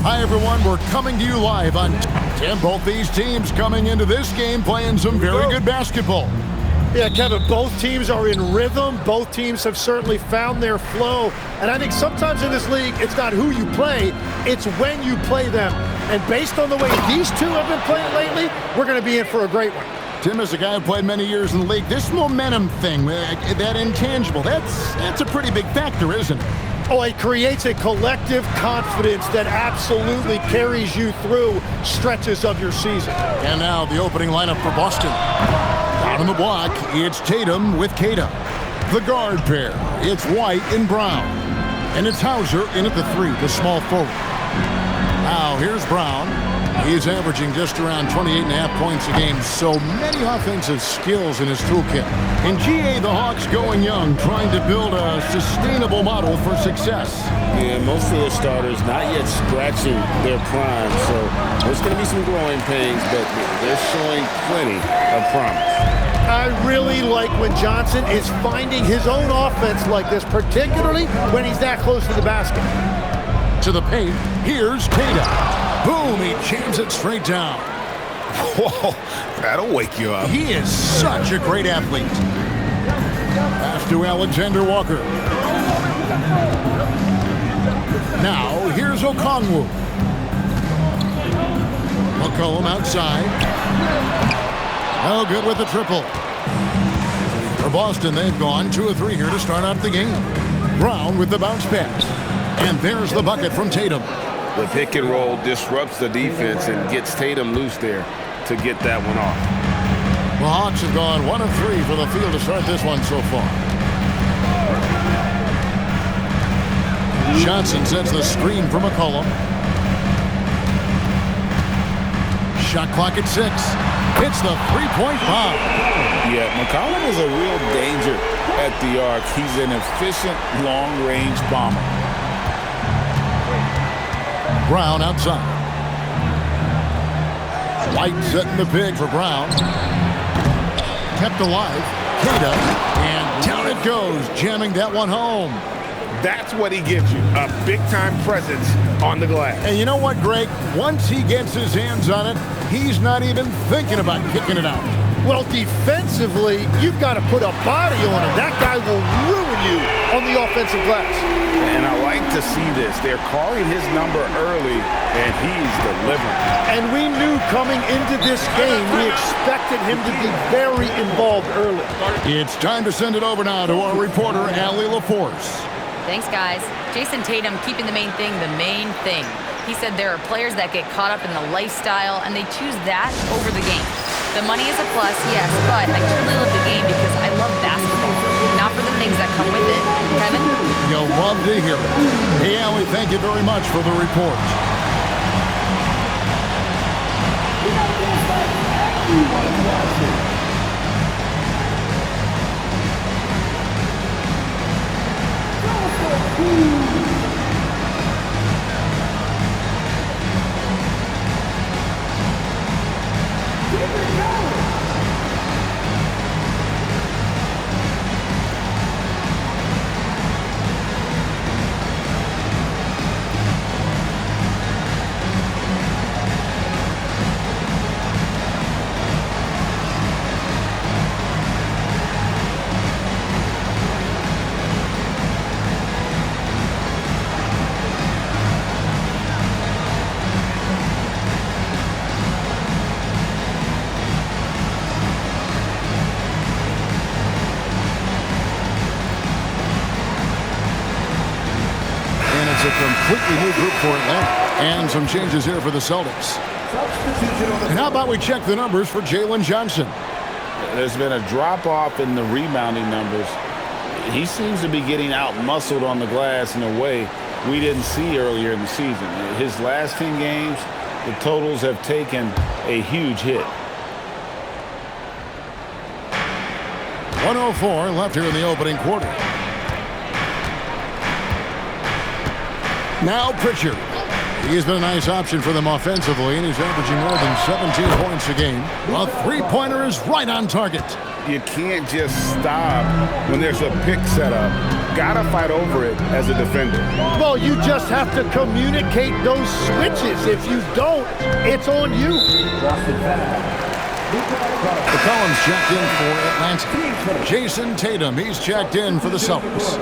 Hi, everyone. We're coming to you live on 10. Both these teams coming into this game playing some very good basketball. Yeah, Kevin, both teams are in rhythm. Both teams have certainly found their flow. And I think sometimes in this league, it's not who you play, it's when you play them. And based on the way these two have been playing lately, we're going to be in for a great one. Tim, as a guy who played many years in the league, this momentum thing, that intangible, that's a pretty big factor, isn't it? Oh, it creates a collective confidence that absolutely carries you through stretches of your season. And now the opening lineup for Boston. Down on the block, it's Tatum with Kata. The guard pair, it's White and Brown. And it's Hauser in at the 3, the small forward. Now here's Brown. He's averaging just around 28.5 points a game, so many offensive skills in his toolkit. In GA, the Hawks going young, trying to build a sustainable model for success. Yeah, most of the starters not yet scratching their prime, so there's going to be some growing pains, but they're showing plenty of promise. I really like when Johnson is finding his own offense like this, particularly when he's that close to the basket. To the paint, here's Kata. Boom, he jams it straight down. Whoa, that'll wake you up. He is such a great athlete. Pass to Alexander Walker. Now, here's Okongwu. McCollum outside. No good with the triple. For Boston, they've gone 2 of 3 here to start out the game. Brown with the bounce pass. And there's the bucket from Tatum. The pick and roll disrupts the defense and gets Tatum loose there to get that one off. The Hawks have gone 1 of 3 for the field to start this one so far. Johnson sets the screen for McCollum. Shot clock at 6. Hits the three-point bomb. Yeah, McCollum is a real danger at the arc. He's an efficient long-range bomber. Brown outside. White setting the pick for Brown. Kept alive. Kata. And down it goes, jamming that one home. That's what he gives you, a big-time presence on the glass. And you know what, Greg? Once he gets his hands on it, he's not even thinking about kicking it out. Well, defensively, you've got to put a body on him. That guy will ruin you on the offensive glass. And I like to see this. They're calling his number early, and he's delivering. And we knew coming into this game, we expected him to be very involved early. It's time to send it over now to our reporter, Allie LaForce. Thanks, guys. Jason Tatum keeping the main thing the main thing. He said there are players that get caught up in the lifestyle, and they choose that over the game. The money is a plus, yes, but I truly love the game because I love basketball, not for the things that come with it. Kevin? You'll love to hear it. Hey, Allie, thank you very much for the report. A completely new group for Atlanta. And some changes here for the Celtics. And how about we check the numbers for Jalen Johnson? There's been a drop-off in the rebounding numbers. He seems to be getting out-muscled on the glass in a way we didn't see earlier in the season. His last 10 games, the totals have taken a huge hit. 104 left here in the opening quarter. Now Pritchard. He's been a nice option for them offensively, and he's averaging more than 17 points a game. A three-pointer is right on target. You can't just stop when there's a pick set up got to fight over it as a defender. Well, you just have to communicate those switches. If you don't, it's on you. McCollum's checked in for Atlanta. Jason Tatum, he's checked in for the Celtics.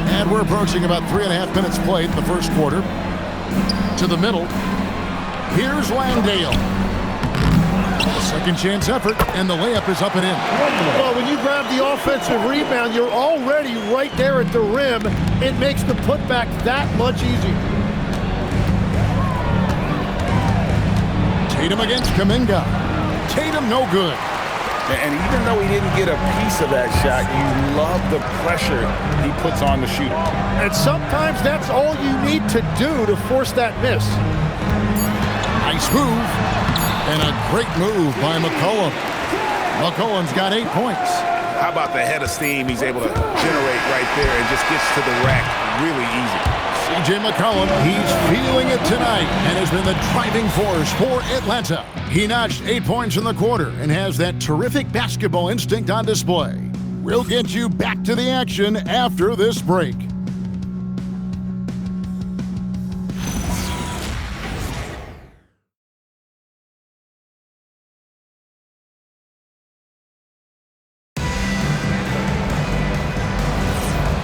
And we're approaching about 3.5 minutes played in the first quarter. To the middle. Here's Landale. A second chance effort, and the layup is up and in. Well, when you grab the offensive rebound, you're already right there at the rim. It makes the putback that much easier. Tatum against Kuminga. Tatum no good. And even though he didn't get a piece of that shot, you love the pressure he puts on the shooter. And sometimes that's all you need to do to force that miss. Nice move. And a great move by McCollum. McCollum's got 8 points. How about the head of steam he's able to generate right there and just gets to the rack really easy. C.J. McCollum, he's feeling it tonight and has been the driving force for Atlanta. He notched 8 points in the quarter and has that terrific basketball instinct on display. We'll get you back to the action after this break.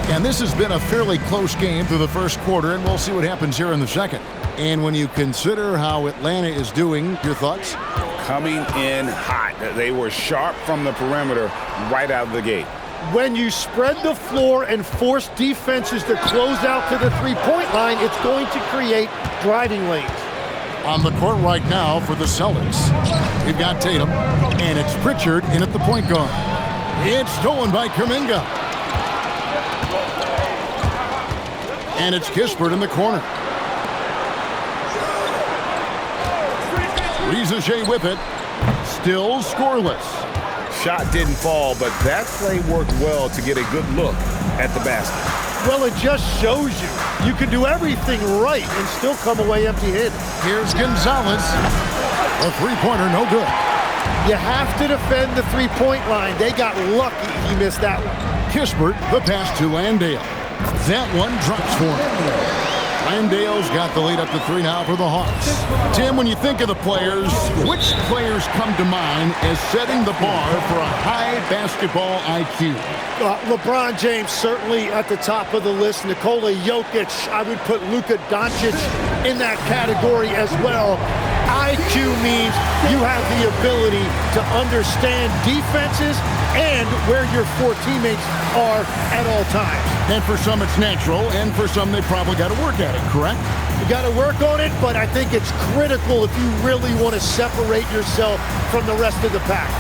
And this has been a fairly close game through the first quarter, and we'll see what happens here in the second. And when you consider how Atlanta is doing, your thoughts? Coming in hot. They were sharp from the perimeter right out of the gate. When you spread the floor and force defenses to close out to the three-point line, it's going to create driving lanes. On the court right now for the Celtics, we've got Tatum, and it's Pritchard in at the point guard. It's stolen by Kuminga. And it's Kispert in the corner. Rizachet with it. Still scoreless. Shot didn't fall, but that play worked well to get a good look at the basket. Well, it just shows you can do everything right and still come away empty-handed. Here's Gonzalez. A three-pointer, no good. You have to defend the three-point line. They got lucky he missed that one. Kispert, the pass to Landale. That one drops for him. Landale's got the lead up to 3 now for the Hawks. Tim, when you think of the players, which players come to mind as setting the bar for a high basketball IQ? LeBron James certainly at the top of the list. Nikola Jokic, I would put Luka Doncic in that category as well. IQ means you have the ability to understand defenses and where your 4 teammates are at all times. And for some it's natural, and for some they probably got to work at it, correct? You got to work on it, but I think it's critical if you really want to separate yourself from the rest of the pack.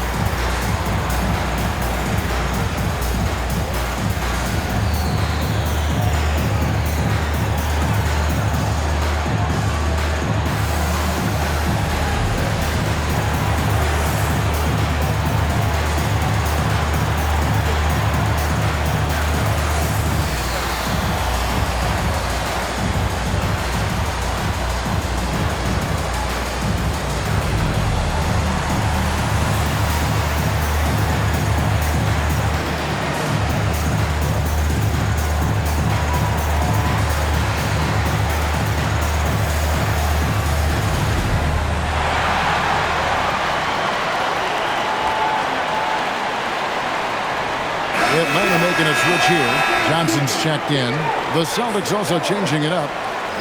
Atlanta making a switch here. Johnson's checked in. The Celtics also changing it up.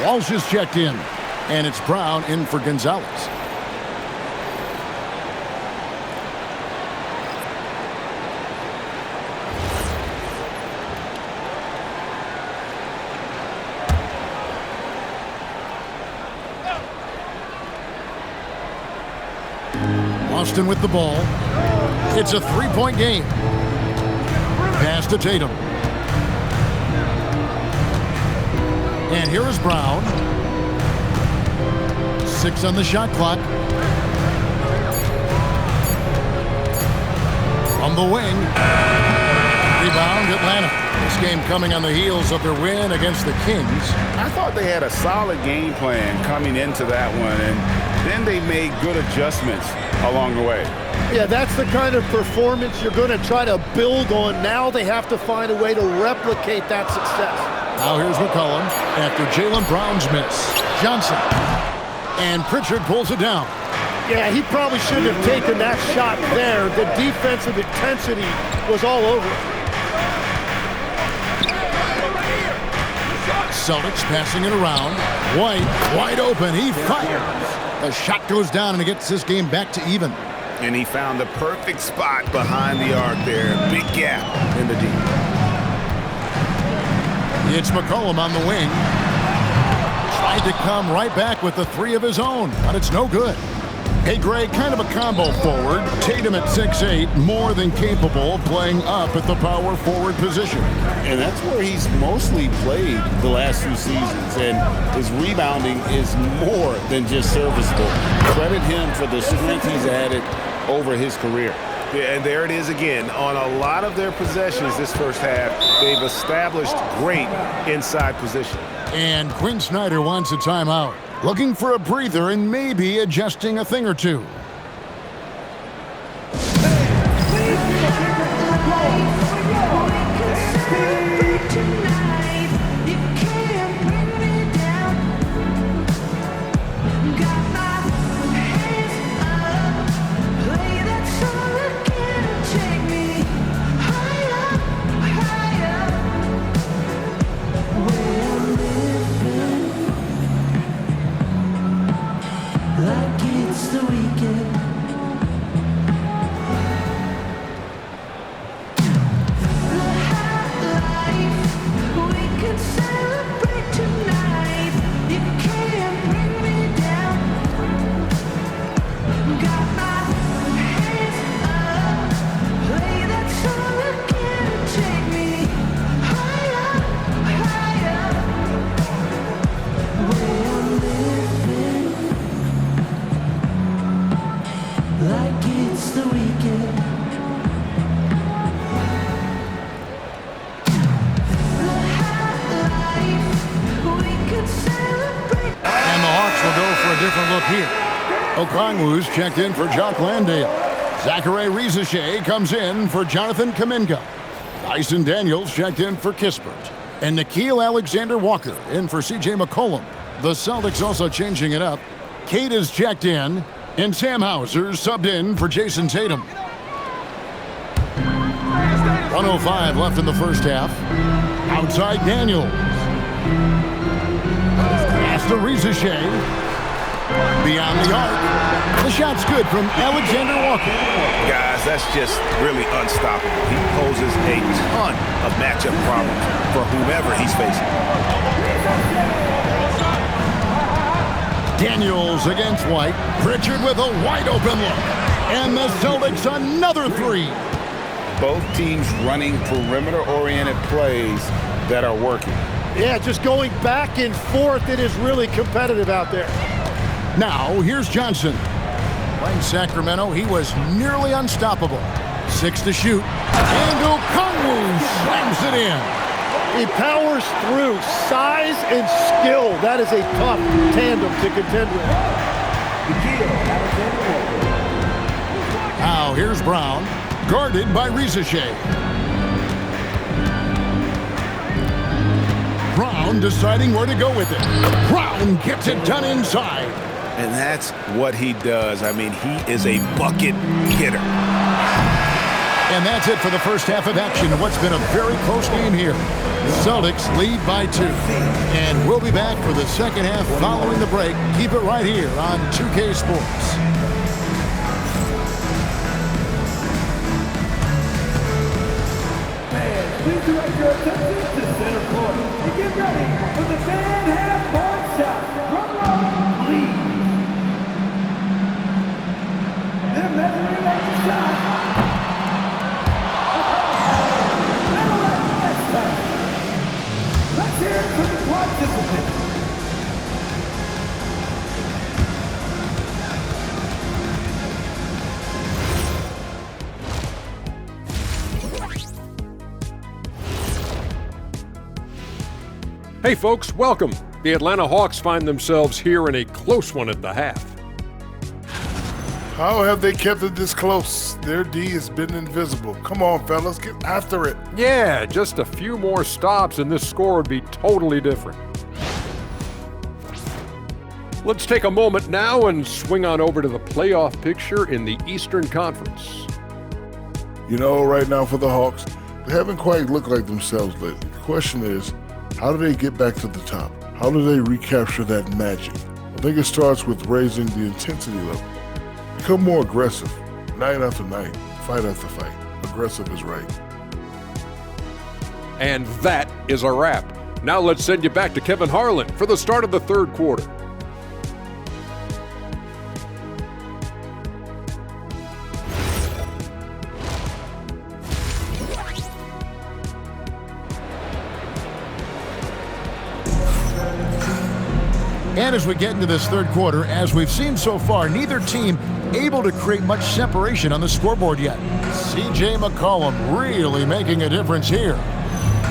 Walsh is checked in. And it's Brown in for Gonzalez. Boston with the ball. It's a three-point game. Pass to Tatum. And here is Brown. 6 on the shot clock. On the wing. Rebound Atlanta. This game coming on the heels of their win against the Kings. I thought they had a solid game plan coming into that one, and then they made good adjustments along the way. Yeah, that's the kind of performance you're going to try to build on. Now they have to find a way to replicate that success. Now here's McCollum after Jaylen Brown's miss. Johnson. And Pritchard pulls it down. Yeah, he probably shouldn't have taken that shot there. The defensive intensity was all over it. Celtics passing it around. White, wide open. He fires. The shot goes down and it gets this game back to even. And he found the perfect spot behind the arc there. Big gap in the D. It's McCollum on the wing. Tried to come right back with the three of his own, but it's no good. Hey, Greg, kind of a combo forward. Tatum at 6'8", more than capable of playing up at the power forward position. And that's where he's mostly played the last few seasons, and his rebounding is more than just serviceable. Credit him for the strength he's added over his career. Yeah, and there it is again. On a lot of their possessions this first half, they've established great inside position. And Quinn Snyder wants a timeout. Looking for a breather and maybe adjusting a thing or two. Okongwu's checked in for Jock Landale. Zachary Rizachet comes in for Jonathan Kuminga. Dyson Daniels checked in for Kispert. And Nickeil Alexander-Walker in for C.J. McCollum. The Celtics also changing it up. Kate is checked in, and Sam Hauser subbed in for Jason Tatum. 1:05 left in the first half. Outside Daniels. Pass to Rizachet. Beyond the arc. The shot's good from Alexander Walker. Guys, that's just really unstoppable. He poses a ton of matchup problems for whomever he's facing. Daniels against White. Pritchard with a wide open look. And the Celtics another three. Both teams running perimeter-oriented plays that are working. Yeah, just going back and forth. It is really competitive out there. Now, here's Johnson. Playing Sacramento, he was nearly unstoppable. 6 to shoot. And Okongwu slams it in. He powers through. Size and skill. That is a tough tandem to contend with. Now, here's Brown. Guarded by Rizachet. Brown deciding where to go with it. Brown gets it done inside. And that's what he does. I mean, he is a bucket hitter. And that's it for the first half of action in what's been a very close game here. Celtics lead by 2. And we'll be back for the second half following the break. Keep it right here on 2K Sports. Please direct your attention to center court and get ready for the fan half-court shot. Drum roll, please. They're measuring at the shot. Next time. Let's hear it for the participants. Hey folks, welcome. The Atlanta Hawks find themselves here in a close one at the half. How have they kept it this close? Their D has been invisible. Come on, fellas, get after it. Yeah, just a few more stops and this score would be totally different. Let's take a moment now and swing on over to the playoff picture in the Eastern Conference. You know, right now for the Hawks, they haven't quite looked like themselves lately. The question is, how do they get back to the top? How do they recapture that magic? I think it starts with raising the intensity level. Become more aggressive, night after night, fight after fight. Aggressive is right. And that is a wrap. Now let's send you back to Kevin Harlan for the start of the third quarter. And as we get into this third quarter, as we've seen so far, neither team able to create much separation on the scoreboard yet. C.J. McCollum really making a difference here.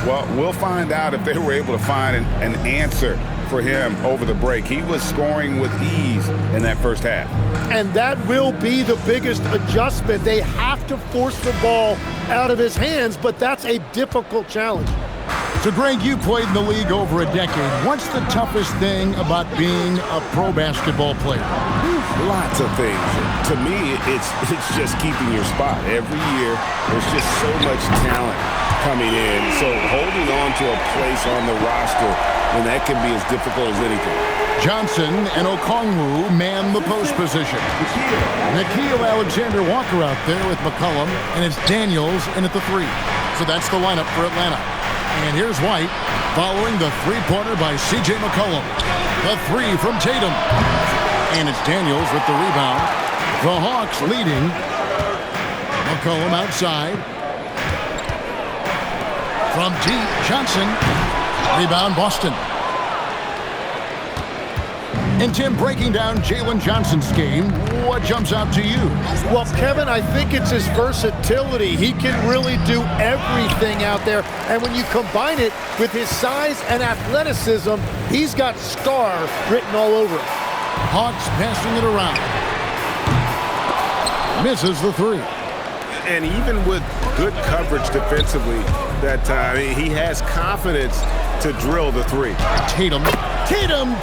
Well, we'll find out if they were able to find an answer for him over the break. He was scoring with ease in that first half. And that will be the biggest adjustment. They have to force the ball out of his hands, but that's a difficult challenge. So, Greg, you played in the league over a decade. What's the toughest thing about being a pro basketball player? Lots of things. To me, it's just keeping your spot. Every year, there's just so much talent coming in. So holding on to a place on the roster, and that can be as difficult as anything. Johnson and Okongwu man the post position. Nickeil Alexander-Walker out there with McCollum, and it's Daniels in at the 3. So that's the lineup for Atlanta. And here's White following the three-pointer by C.J. McCollum. The 3 from Tatum. And it's Daniels with the rebound. The Hawks leading. McCollum outside. From deep, Johnson. Rebound, Boston. And Tim, breaking down Jalen Johnson's game, what jumps out to you? Well, Kevin, I think it's his versatility. He can really do everything out there. And when you combine it with his size and athleticism, he's got star written all over him. Hawks passing it around. Misses the 3. And even with good coverage defensively that time, he has confidence to drill the 3. Tatum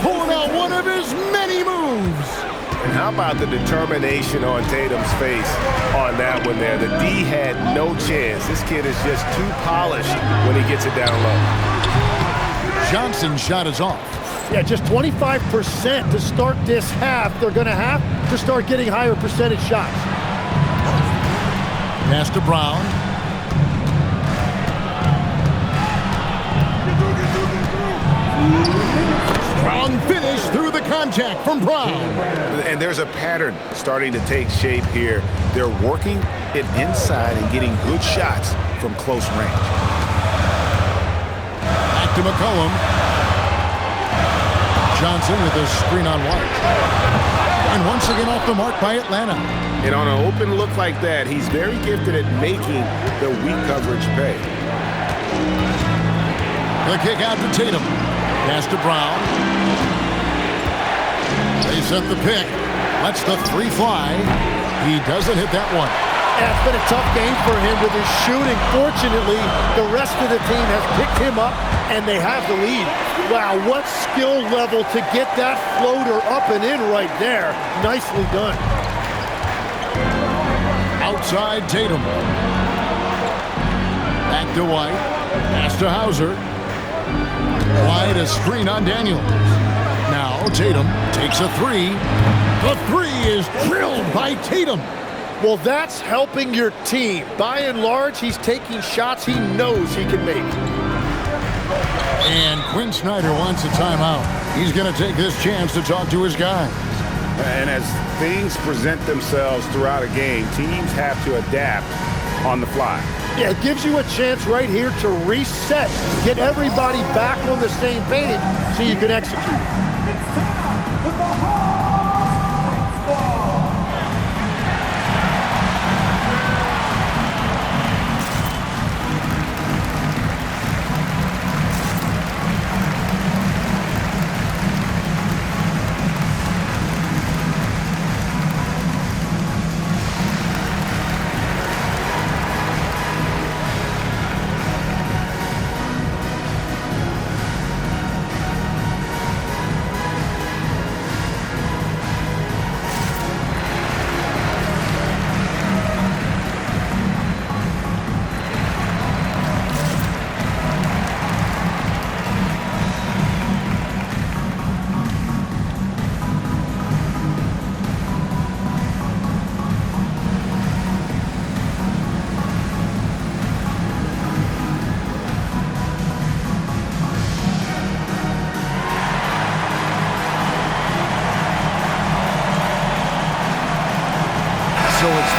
pulling out one of his many moves. And how about the determination on Tatum's face on that one there? The D had no chance. This kid is just too polished when he gets it down low. Johnson's shot is off. Yeah, just 25% to start this half. They're going to have to start getting higher percentage shots. Pass to Brown. Strong finish through the contact from Brown. And there's a pattern starting to take shape here. They're working it inside and getting good shots from close range. Back to McCollum. Johnson with a screen on White. And once again off the mark by Atlanta. And on an open look like that, he's very gifted at making the weak coverage pay. The kick out to Tatum. Pass to Brown. They set the pick. Lets the 3 fly. He doesn't hit that one. Yeah, it's been a tough game for him with his shooting. Fortunately, the rest of the team has picked him up, and they have the lead. Wow, what skill level to get that floater up and in right there. Nicely done. Outside Tatum. Back to White. Pass to Hauser. White a screen on Daniels. Now Tatum takes a 3. The 3 is drilled by Tatum. Well, that's helping your team. By and large, he's taking shots he knows he can make. And Quinn Snyder wants a timeout. He's going to take this chance to talk to his guys. And as things present themselves throughout a game, teams have to adapt on the fly. Yeah, it gives you a chance right here to reset, get everybody back on the same page so you can execute.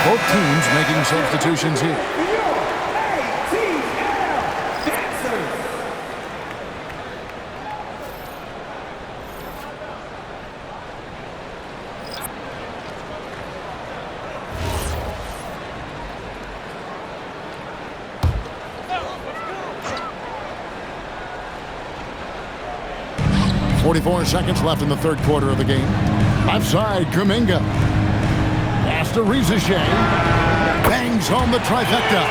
Both teams making substitutions here. Dancers! 44 seconds left in the third quarter of the game. Left side, Kuminga. Pass to Rizashea. Bangs home the trifecta.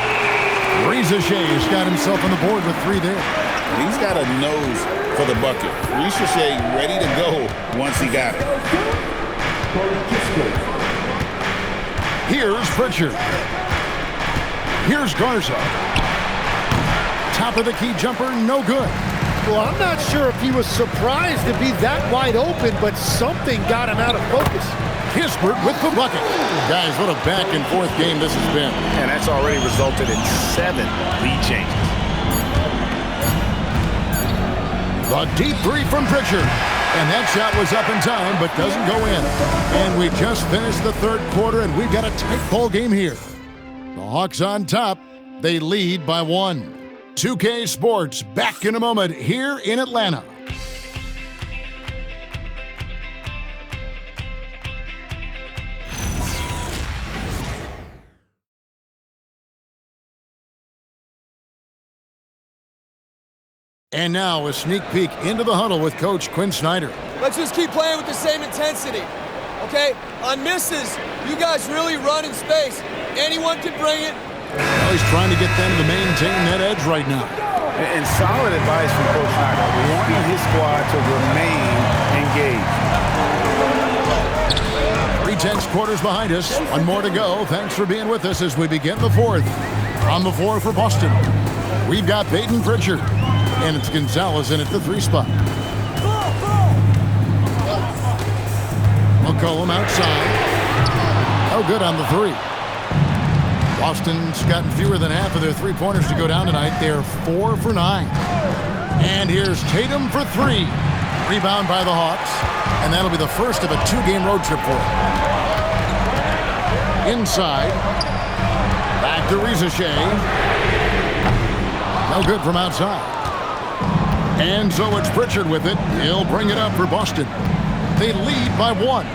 Rizashea's got himself on the board with 3 there. He's got a nose for the bucket. Rizashea ready to go once he got it. Here's Pritchard. Here's Garza. Top of the key jumper, no good. Well, I'm not sure if he was surprised to be that wide open, but something got him out of focus. Kispert with the bucket. Guys, what a back-and-forth game this has been. And that's already resulted in 7 lead changes. The deep 3 from Pritchard. And that shot was up in time, but doesn't go in. And we just finished the third quarter, and we've got a tight ball game here. The Hawks on top. They lead by 1. 2K Sports back in a moment here in Atlanta. And now a sneak peek into the huddle with Coach Quinn Snyder. Let's just keep playing with the same intensity, okay? On misses, you guys really run in space. Anyone can bring it. Well, he's trying to get them to maintain that edge right now. And solid advice from Coach Snyder, wanting his squad to remain engaged. 3 quarters behind us. 1 more to go. Thanks for being with us as we begin the fourth. On the floor for Boston, we've got Peyton Pritchard. And it's Gonzalez in at the 3 spot. McCollum outside. Oh, good on the 3. Boston's gotten fewer than half of their 3-pointers to go down tonight. They're 4 for 9. And here's Tatum for 3. Rebound by the Hawks. And that'll be the first of a 2-game road trip for them. Inside. Back to Rizashea. No good from outside. And so it's Pritchard with it. He'll bring it up for Boston. They lead by 1.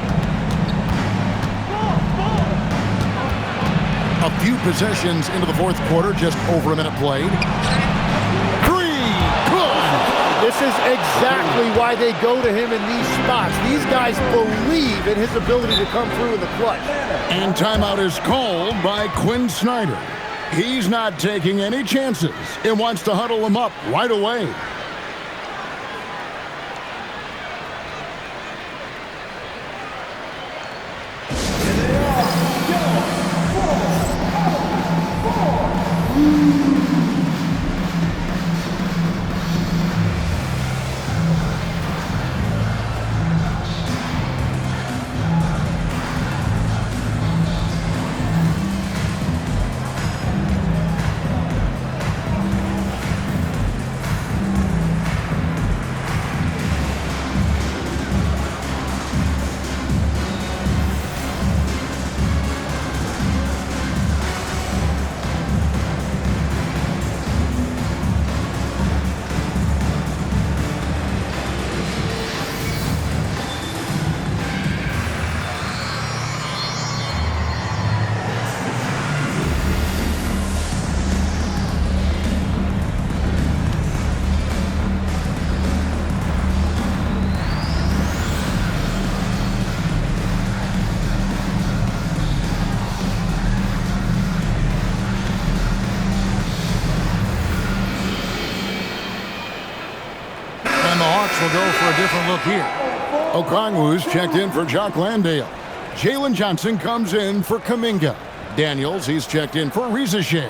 A few possessions into the fourth quarter, just over a minute played. 3, good! This is exactly why they go to him in these spots. These guys believe in his ability to come through in the clutch. And timeout is called by Quinn Snyder. He's not taking any chances. He wants to huddle them up right away. Will go for a different look here. Okongwu's checked in for Jock Landale. Jalen Johnson comes in for Kuminga. Daniels, he's checked in for Rizashea.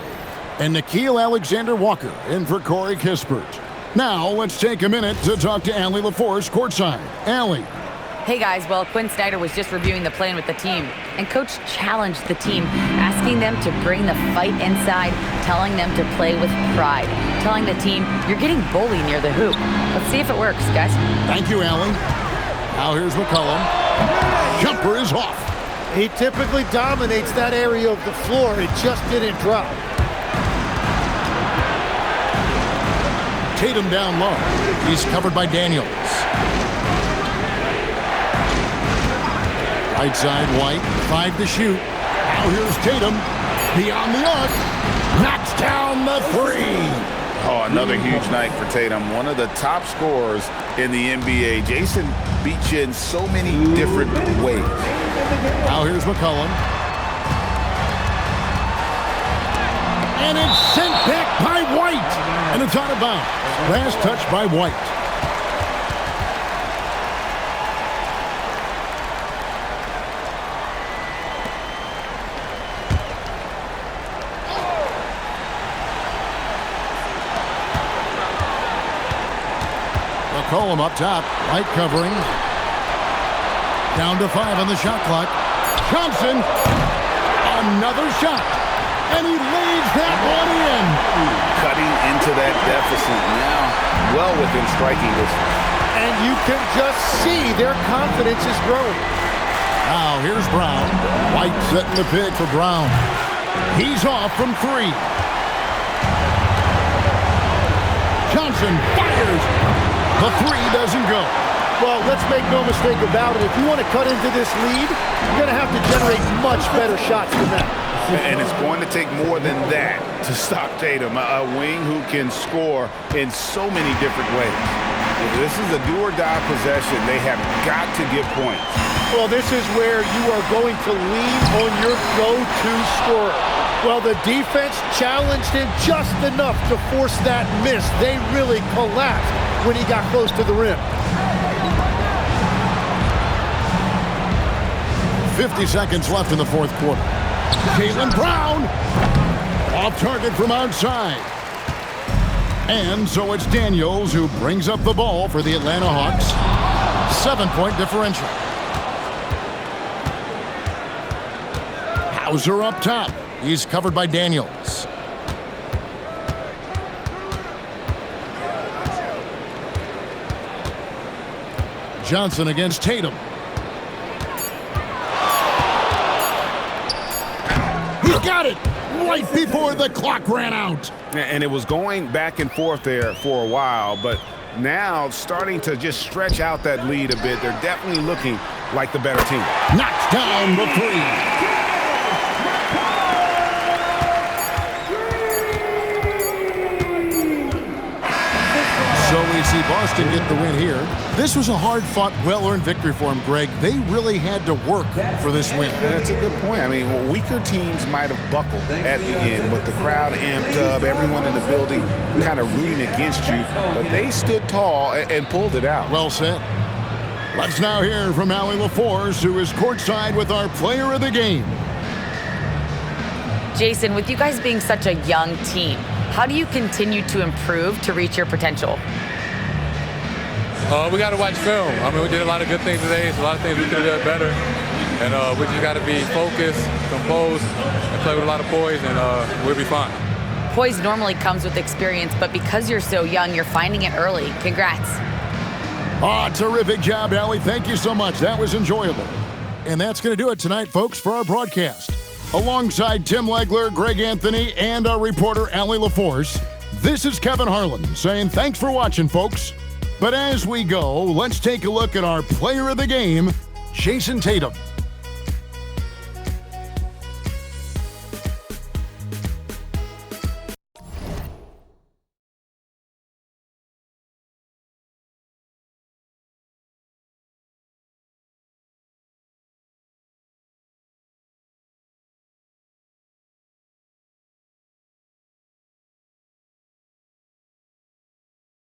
And Nickeil Alexander-Walker in for Corey Kispert. Now, let's take a minute to talk to Allie LaForce courtside. Allie. Hey guys, well, Quinn Snyder was just reviewing the plan with the team, and Coach challenged the team, asking them to bring the fight inside, telling them to play with pride, telling the team, you're getting bullied near the hoop. Let's see if it works, guys. Thank you, Allie. Now here's McCollum. Jumper is off. He typically dominates that area of the floor. It just didn't drop. Tatum down low. He's covered by Daniels. Right side, White. 5 to shoot. Now here's Tatum. Beyond the arc. Knocks down the 3. Oh, another huge night for Tatum. One of the top scorers in the NBA. Jason beat you in so many different ways. Now here's McCollum. And it's sent back by White. And it's out of bounds. Last touch by White. McCollum up top. White covering. Down to 5 on the shot clock. Johnson. Another shot. And he lays that one in. Cutting into that deficit now. Well within striking distance. And you can just see their confidence is growing. Now here's Brown. White setting the pick for Brown. He's off from 3. Johnson fires. The 3 doesn't go. Well, let's make no mistake about it. If you want to cut into this lead, you're going to have to generate much better shots than that. And it's going to take more than that to stop Tatum, a wing who can score in so many different ways. This is a do-or-die possession. They have got to get points. Well, this is where you are going to lean on your go-to scorer. Well, the defense challenged him just enough to force that miss. They really collapsed when he got close to the rim. 50 seconds left in the fourth quarter. Jaylen Brown off target from outside. And so it's Daniels who brings up the ball for the Atlanta Hawks. 7-point differential. Hauser up top. He's covered by Daniels. Johnson against Tatum. He got it right before the clock ran out. And it was going back and forth there for a while, but now starting to just stretch out that lead a bit. They're definitely looking like the better team. Knocks down the 3. So we see Boston get the win here. This was a hard-fought, well-earned victory for them, Greg. They really had to work for this win. That's a good point. I mean, weaker teams might have buckled at the end, but the crowd amped up, everyone in the building kind of rooting against you. But they stood tall and pulled it out. Well said. Let's now hear from Allie LaForce, who is courtside with our player of the game. Jason, with you guys being such a young team, how do you continue to improve to reach your potential? We got to watch film. I mean, we did a lot of good things today. So a lot of things we could have done better. And we just got to be focused, composed, and play with a lot of poise, and we'll be fine. Poise normally comes with experience, but because you're so young, you're finding it early. Congrats. Oh, terrific job, Allie. Thank you so much. That was enjoyable. And that's going to do it tonight, folks, for our broadcast. Alongside Tim Legler, Greg Anthony, and our reporter, Allie LaForce, this is Kevin Harlan saying thanks for watching, folks. But as we go, let's take a look at our player of the game, Jason Tatum.